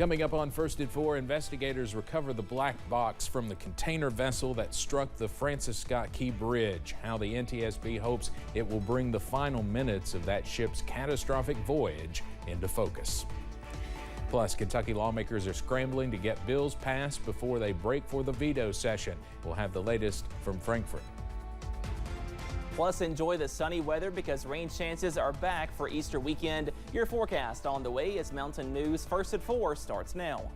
Coming up on First at 4, investigators recover the black box from the container vessel that struck the Francis Scott Key Bridge. How the NTSB hopes it will bring the final minutes of that ship's catastrophic voyage into focus. Plus, Kentucky lawmakers are scrambling to get bills passed before they break for the veto session. We'll have the latest from Frankfort. Plus, enjoy the sunny weather because rain chances are back for Easter weekend. Your forecast on the way as Mountain News First at 4 starts now.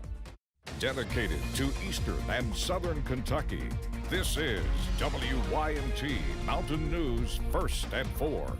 Dedicated to Eastern and Southern Kentucky, this is WYMT Mountain News First at 4.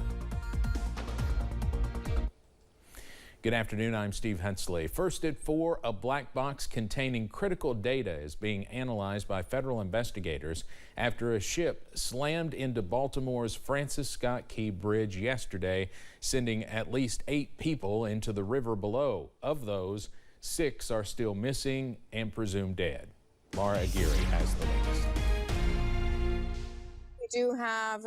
Good afternoon, I'm Steve Hensley. First at 4, a black box containing critical data is being analyzed by federal investigators after a ship slammed into Baltimore's Francis Scott Key Bridge yesterday, sending at least 8 people into the river below. Of those, 6 are still missing and presumed dead. Laura Aguirre has the latest. We do have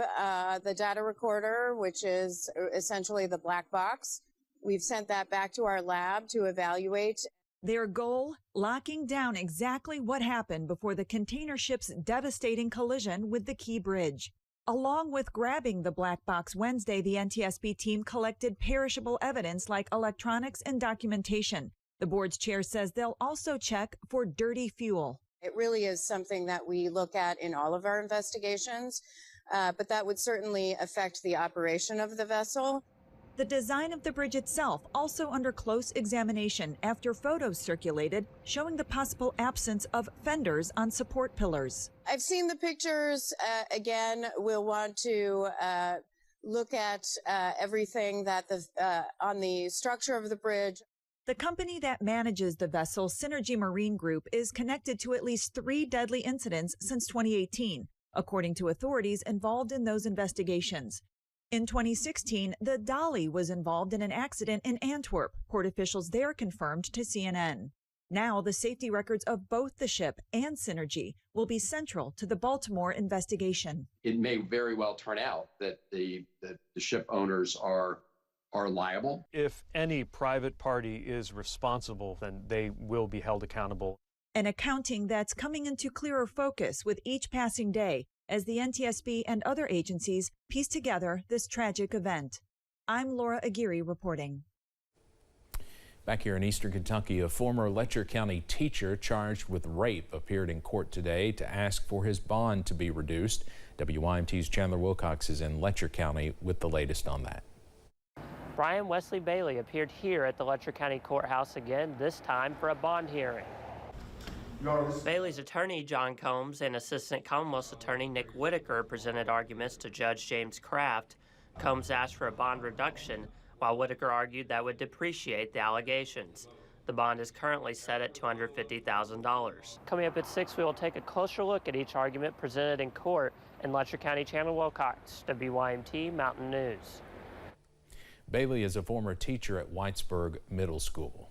the data recorder, which is essentially the black box. We've sent that back to our lab to evaluate. Their goal, locking down exactly what happened before the container ship's devastating collision with the Key Bridge. Along with grabbing the black box Wednesday, the NTSB team collected perishable evidence like electronics and documentation. The board's chair says they'll also check for dirty fuel. It really is something that we look at in all of our investigations, but that would certainly affect the operation of the vessel. The design of the bridge itself also under close examination after photos circulated showing the possible absence of fenders on support pillars. I've seen the pictures. Again, we'll want to look at everything that on the structure of the bridge. The company that manages the vessel, Synergy Marine Group, is connected to at least 3 deadly incidents since 2018, according to authorities involved in those investigations. In 2016, the Dolly was involved in an accident in Antwerp. Port officials there confirmed to CNN. Now, the safety records of both the ship and Synergy will be central to the Baltimore investigation. It may very well turn out that the ship owners are liable. If any private party is responsible, then they will be held accountable. An accounting that's coming into clearer focus with each passing day as the NTSB and other agencies piece together this tragic event. I'm Laura Aguirre reporting. Back here in Eastern Kentucky, a former Letcher County teacher charged with rape appeared in court today to ask for his bond to be reduced. WYMT's Chandler Wilcox is in Letcher County with the latest on that. Brian Wesley Bailey appeared here at the Letcher County Courthouse again, this time for a bond hearing. Bailey's attorney, John Combs, and Assistant Commonwealth's Attorney Nick Whitaker presented arguments to Judge James Kraft. Combs asked for a bond reduction, while Whitaker argued that would depreciate the allegations. The bond is currently set at $250,000. Coming up at 6, we will take a closer look at each argument presented in court. In Letcher County, Chandler Wilcox, WYMT Mountain News. Bailey is a former teacher at Whitesburg Middle School.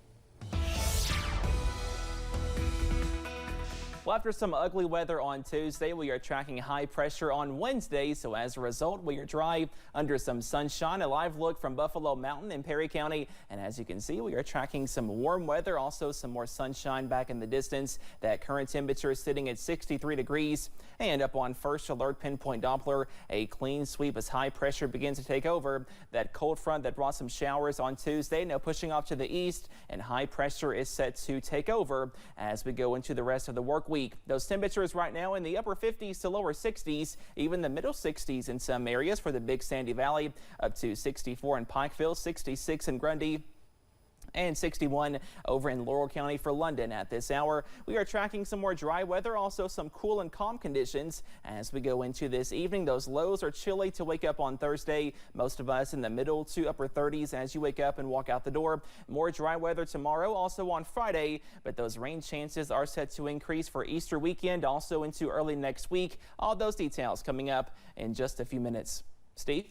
Well, after some ugly weather on Tuesday, we are tracking high pressure on Wednesday. So as a result, we are dry under some sunshine. A live look from Buffalo Mountain in Perry County. And as you can see, we are tracking some warm weather, also some more sunshine back in the distance. That current temperature is sitting at 63 degrees. And up on First Alert Pinpoint Doppler, a clean sweep as high pressure begins to take over. That cold front that brought some showers on Tuesday now pushing off to the east, and high pressure is set to take over as we go into the rest of the work week. Those temperatures right now in the upper 50s to lower 60s, even the middle 60s in some areas for the Big Sandy Valley, up to 64 in Pikeville, 66 in Grundy, and 61 over in Laurel County for London. At this hour, we are tracking some more dry weather, also some cool and calm conditions as we go into this evening. Those lows are chilly to wake up on Thursday. Most of us in the middle to upper 30s as you wake up and walk out the door. More dry weather tomorrow, also on Friday, but those rain chances are set to increase for Easter weekend, also into early next week. All those details coming up in just a few minutes. Steve?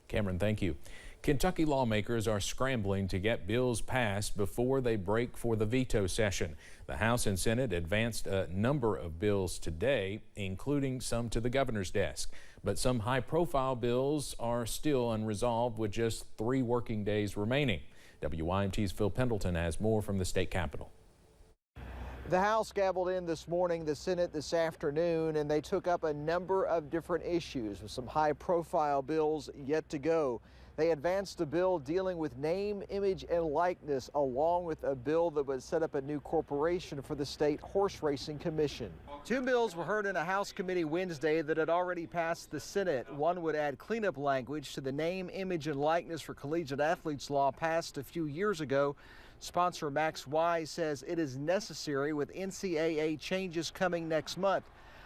Cameron, thank you. Kentucky lawmakers are scrambling to get bills passed before they break for the veto session. The House and Senate advanced a number of bills today, including some to the governor's desk. But some high-profile bills are still unresolved with just 3 working days remaining. WYMT's Phil Pendleton has more from the state capitol. The House gavelled in this morning, the Senate this afternoon, and they took up a number of different issues with some high-profile bills yet to go. They advanced a bill dealing with name, image, and likeness, along with a bill that would set up a new corporation for the state horse racing commission. Two bills were heard in a House committee Wednesday that had already passed the Senate. One would add cleanup language to the name, image, and likeness for collegiate athletes law passed a few years ago. Sponsor Max Wise says it is necessary with NCAA changes coming next month.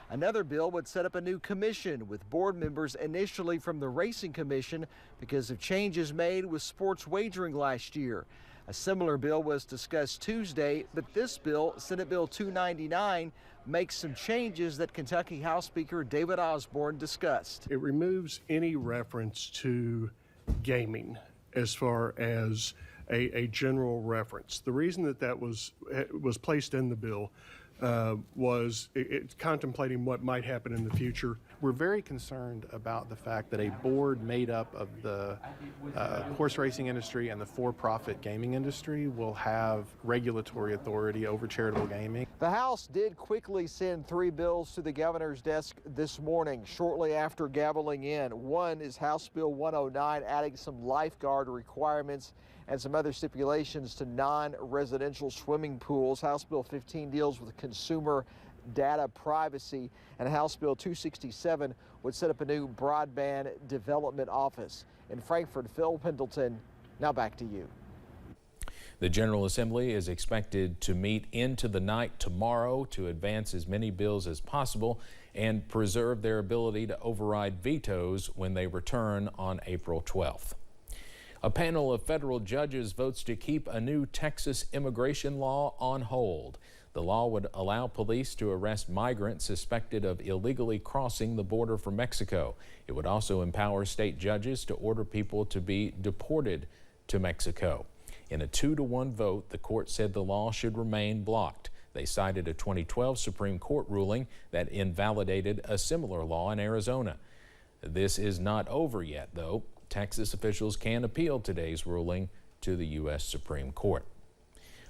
Another bill would set up a new commission with board members initially from the Racing Commission because of changes made with sports wagering last year. A similar bill was discussed Tuesday, but this bill, Senate Bill 299, makes some changes that Kentucky House Speaker David Osborne discussed. It removes any reference to gaming as far as a general reference. The reason that was placed in the bill was it's contemplating what might happen in the future. We're very concerned about the fact that a board made up of the horse racing industry and the for-profit gaming industry will have regulatory authority over charitable gaming. The House did quickly send three bills to the governor's desk this morning, shortly after gaveling in. One is House Bill 109, adding some lifeguard requirements and some other stipulations to non-residential swimming pools. House Bill 15 deals with consumer data privacy, and House Bill 267 would set up a new broadband development office. In Frankfort, Phil Pendleton, now back to you. The General Assembly is expected to meet into the night tomorrow to advance as many bills as possible and preserve their ability to override vetoes when they return on April 12th. A panel of federal judges votes to keep a new Texas immigration law on hold. The law would allow police to arrest migrants suspected of illegally crossing the border from Mexico. It would also empower state judges to order people to be deported to Mexico. In a 2-to-1 vote, the court said the law should remain blocked. They cited a 2012 Supreme Court ruling that invalidated a similar law in Arizona. This is not over yet, though. Texas officials can appeal today's ruling to the U.S. Supreme Court.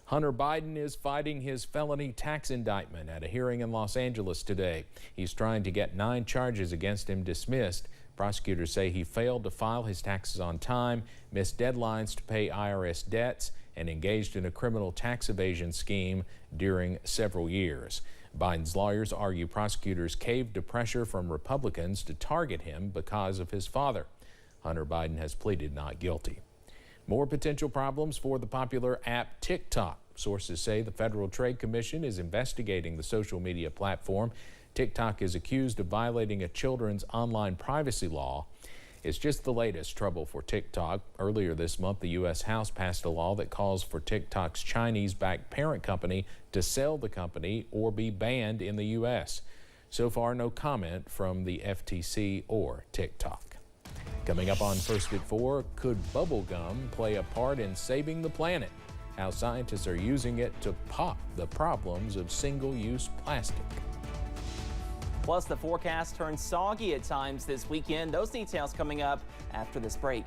Hunter Biden is fighting his felony tax indictment at a hearing in Los Angeles today. He's trying to get 9 charges against him dismissed. Prosecutors say he failed to file his taxes on time, missed deadlines to pay IRS debts, and engaged in a criminal tax evasion scheme during several years. Biden's lawyers argue prosecutors caved to pressure from Republicans to target him because of his father. Hunter Biden has pleaded not guilty. More potential problems for the popular app TikTok. Sources say the Federal Trade Commission is investigating the social media platform. TikTok is accused of violating a children's online privacy law. It's just the latest trouble for TikTok. Earlier this month, the U.S. House passed a law that calls for TikTok's Chinese-backed parent company to sell the company or be banned in the U.S. So far, no comment from the FTC or TikTok. Coming up on First at 4, could bubble gum play a part in saving the planet? How scientists are using it to pop the problems of single-use plastic. Plus, the forecast turns soggy at times this weekend. Those details coming up after this break.